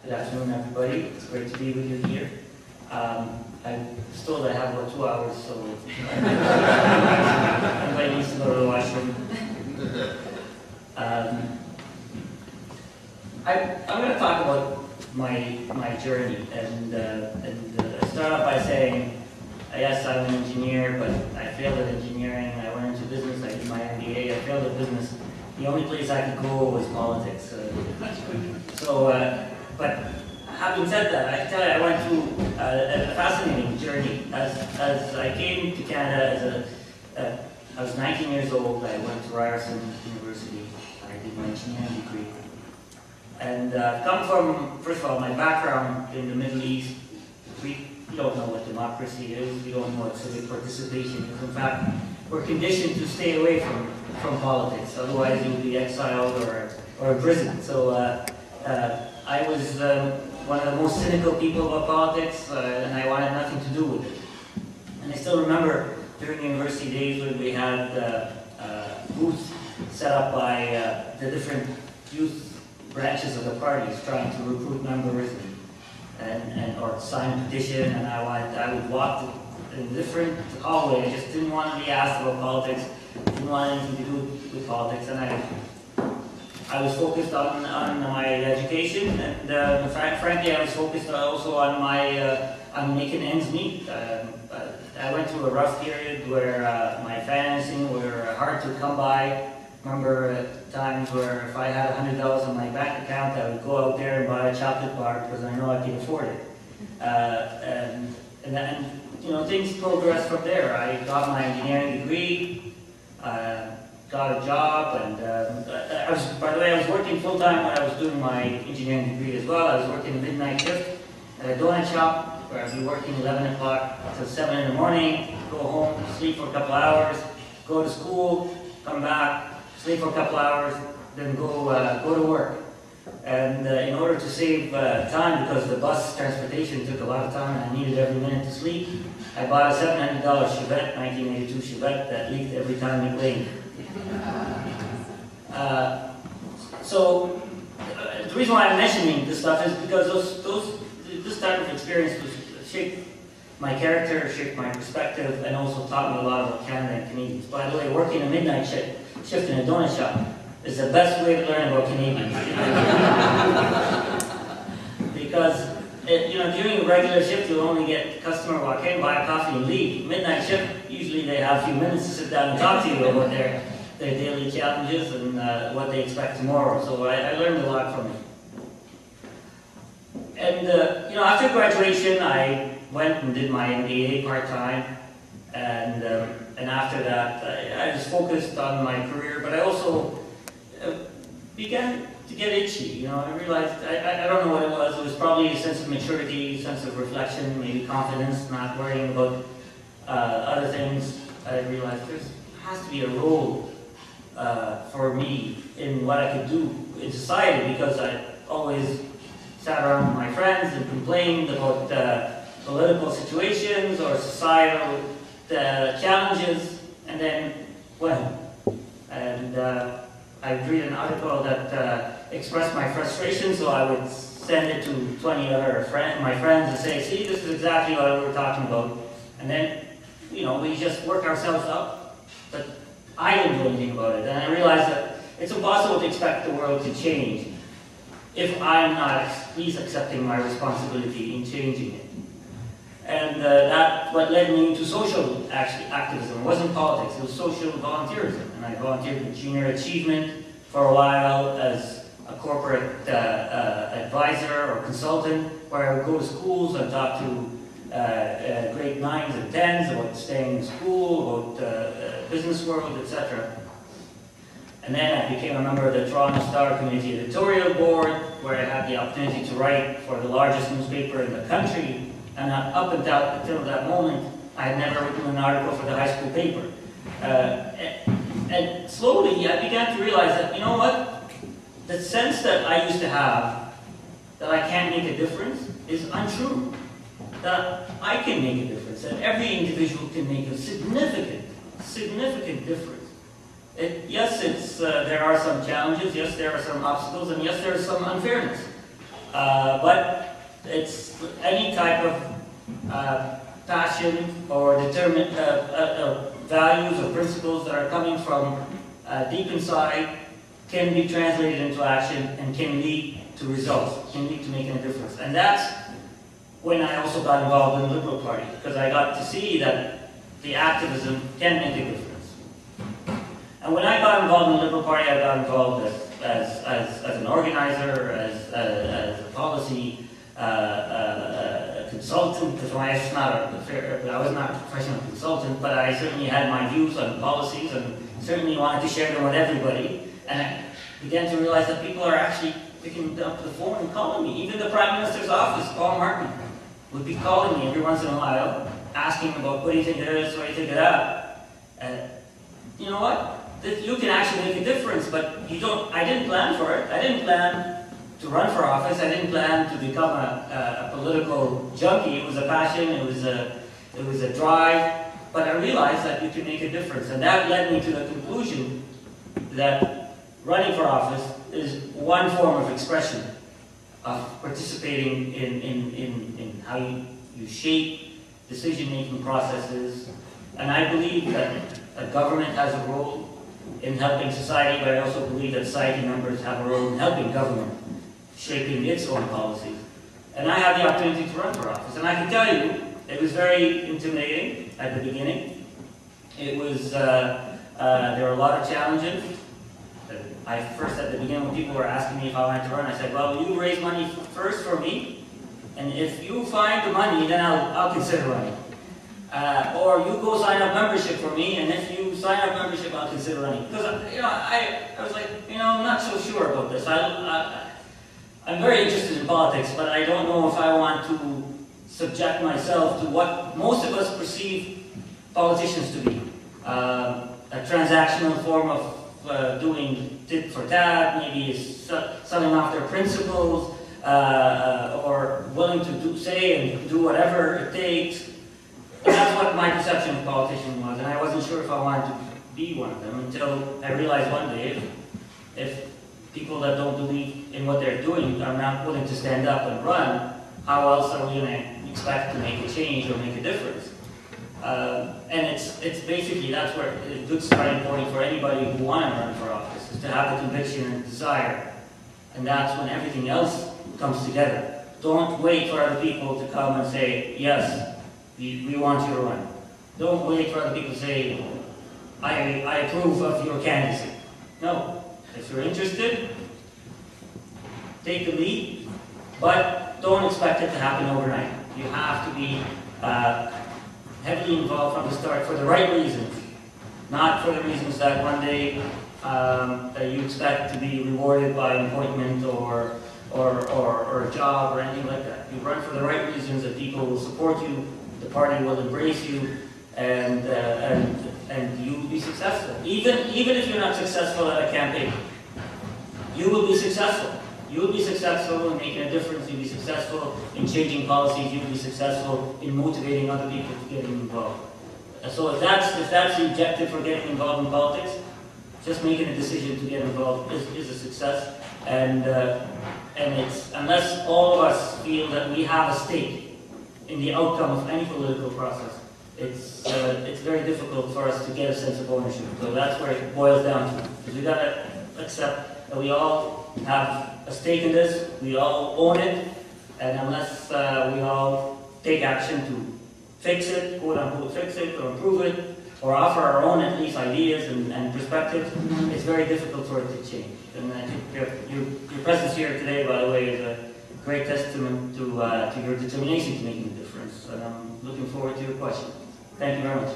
Good afternoon, everybody. It's great to be with you here. I was told I have about 2 hours, so everybody needs to go to the washroom. I'm going to talk about my journey, and start off by saying, yes, I'm an engineer, but I failed at engineering. I went into business. I did my MBA. I failed at business. The only place I could go was politics. But having said that, I can tell you I went through a fascinating journey. As I came to Canada I was 19 years old. I went to Ryerson University. I did my engineering degree. And come from, first of all, my background in the Middle East. We don't know what democracy is. We don't know what civic participation is. In fact, we're conditioned to stay away from politics. Otherwise, you would be exiled or imprisoned. So I was one of the most cynical people about politics, and I wanted nothing to do with it. And I still remember during university days when we had booths set up by the different youth branches of the parties trying to recruit members or sign a petition, and I would walk in different hallways. I just didn't want to be asked about politics, didn't want anything to do with politics, and I was focused on my education, and frankly, I was focused also on making ends meet. I went through a rough period where my financing were hard to come by. Remember times where if I had $100 in my bank account, I would go out there and buy a chocolate bar because I know I can afford it. And then, things progressed from there. I got my engineering degree, got a job, and by the way, I was working full-time when I was doing my engineering degree as well. I was working a midnight shift at a donut shop where I'd be working 11 o'clock till 7 in the morning, go home, sleep for a couple hours, go to school, come back, sleep for a couple hours, then go to work. And in order to save time, because the bus transportation took a lot of time and I needed every minute to sleep, I bought a $700 Chevette, 1982 Chevette, that leaked every time it rained. So the reason why I'm mentioning this stuff is because this type of experience shaped my character, shaped my perspective, and also taught me a lot about Canada and Canadians. By the way, working a midnight shift in a donut shop is the best way to learn about Canadians. Because during a regular shift, you'll only get the customer walk in, buy a coffee, and leave. Midnight shift, usually they have a few minutes to sit down and talk to you about their daily challenges and what they expect tomorrow. So I learned a lot from it. And after graduation, I went and did my MBA part-time, and after that, I was focused on my career, but I also began to get itchy. I realized, I don't know what it was. It was probably a sense of maturity, sense of reflection, maybe confidence, not worrying about other things. I realized there has to be a role for me in what I could do in society, because I always sat around with my friends and complained about political situations or societal challenges, and then, I'd read an article that expressed my frustration, so I would send it to 20 other my friends and say, see, this is exactly what we were talking about. And then, we just work ourselves up, but I didn't do anything about it. And I realized that it's impossible to expect the world to change if I'm not at least accepting my responsibility in changing it. And that's what led me into social activism. It wasn't politics, it was social volunteerism. And I volunteered with Junior Achievement for a while as a corporate advisor or consultant, where I would go to schools and talk to grade 9s and 10s about staying in school, about business world, etc. And then I became a member of the Toronto Star Community Editorial Board, where I had the opportunity to write for the largest newspaper in the country. And up until that moment, I had never written an article for the high school paper. And slowly, I began to realize that, the sense that I used to have, that I can't make a difference, is untrue. That I can make a difference, that every individual can make a significant difference. Yes, there are some challenges, yes, there are some obstacles, and yes, there is some unfairness. But it's any type of passion or determined values or principles that are coming from deep inside can be translated into action and can lead to results, can lead to making a difference. And that's when I also got involved in the Liberal Party, because I got to see that the activism can make a difference. And when I got involved in the Liberal Party, I got involved as an organizer, as a policy consultant, because I was not a professional consultant, but I certainly had my views on policies and certainly wanted to share them with everybody. And I began to realize that people are actually picking up the phone and calling me. Even the Prime Minister's office, Paul Martin, would be calling me every once in a while, asking about what do you think of this, what do you think of that. And you know what? You can actually make a difference, but you don't. I didn't plan for it. I didn't plan to run for office. I didn't plan to become a political junkie. It was a passion. It was a drive. But I realized that you can make a difference, and that led me to the conclusion that running for office is one form of expression of participating in how you shape decision-making processes. And I believe that a government has a role in helping society, but I also believe that society members have a role in helping government shaping its own policies. And I had the opportunity to run for office. And I can tell you, it was very intimidating at the beginning. It was, there were a lot of challenges. At the beginning, when people were asking me if I wanted to run, I said, well, you raise money first for me, and if you find the money, then I'll consider running. Or you go sign up membership for me, and if you sign up membership, I'll consider running. Because I was like, I'm not so sure about this. I'm very interested in politics, but I don't know if I want to subject myself to what most of us perceive politicians to be. A transactional form of doing tit for tat, maybe selling off their principles, or willing to say and do whatever it takes. And that's what my perception of politician was, and I wasn't sure if I wanted to be one of them until I realized one day if people that don't believe in what they're doing are not willing to stand up and run, how else are we going to expect to make a change or make a difference? And it's basically, that's where a good starting point for anybody who wants to run for office, is to have the conviction and desire. And that's when everything else comes together. Don't wait for other people to come and say, yes, we want you to run. Don't wait for other people to say, I approve of your candidacy. No. If you're interested, take the lead, but don't expect it to happen overnight. You have to be heavily involved from the start for the right reasons, not for the reasons that one day you expect to be rewarded by an appointment or a job or anything like that. You run for the right reasons, that people will support you, the party will embrace you, and you will be successful. Even if you're not successful at a campaign, you will be successful. You will be successful in making a difference. You'll be successful in changing policies. You'll be successful in motivating other people to get involved. So if that's the objective for getting involved in politics, just making a decision to get involved is a success. And it's, unless all of us feel that we have a stake in the outcome of any political process, it's very difficult for us to get a sense of ownership. So that's where it boils down to. Because we gotta accept that we all have a stake in this, we all own it, and unless we all take action to fix it, quote unquote fix it, or improve it, or offer our own at least ideas and perspectives, it's very difficult for it to change. And I think your presence here today, by the way, is a great testament to your determination to making a difference. And I'm looking forward to your questions. Thank you very much.